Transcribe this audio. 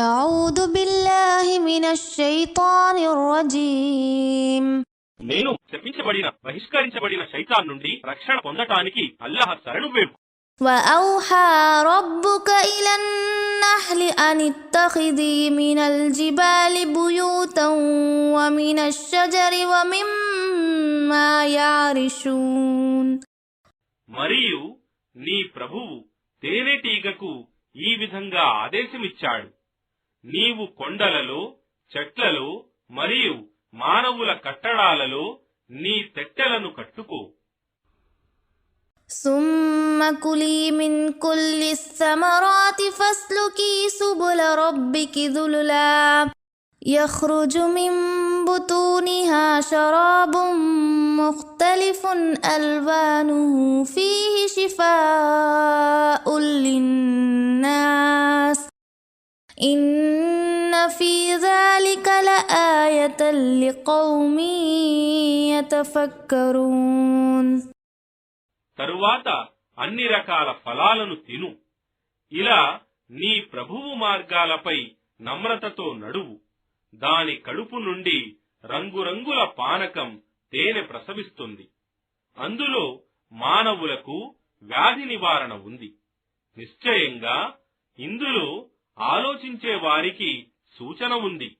أعوذ بالله من الشيطان الرجيم నేను శపించబడిన బహిష్కరించబడిన శైతాన్ నుండి రక్షణ పొందటానికి అల్లాహ్ శరణు వేడు. وأوحى ربك إلى النحل أن اتخذي من الجبال بيوتا ومن الشجر ومما يعرشون. మరియు నీ ప్రభువు తేనెటీగకు ఈ విధంగా ఆదేశమిచ్చాడు, నీవు కొండలలో, చెట్లలో మరియు మానవుల కట్టడాలలో నీ తెట్టెలను కట్టుకో. ثم كلي من كل الثمرات فاسلكي سبل ربك ذللا يخرج من بطونها شراب مختلف ألوانه فيه شفاء للناس إن في ذلك لآية لقوم يتفكرون. తరువాత అన్ని రకాల ఫలాలను తిను. ఇలా నీ ప్రభువు మార్గాలపై నమ్రతతో నడువు. దాని కడుపు నుండి రంగురంగుల పానకం తేనె ప్రసవిస్తుంది. అందులో మానవులకు వ్యాధి నివారణ ఉంది. నిశ్చయంగా ఇందులో ఆలోచించే వారికి సూచన ఉంది.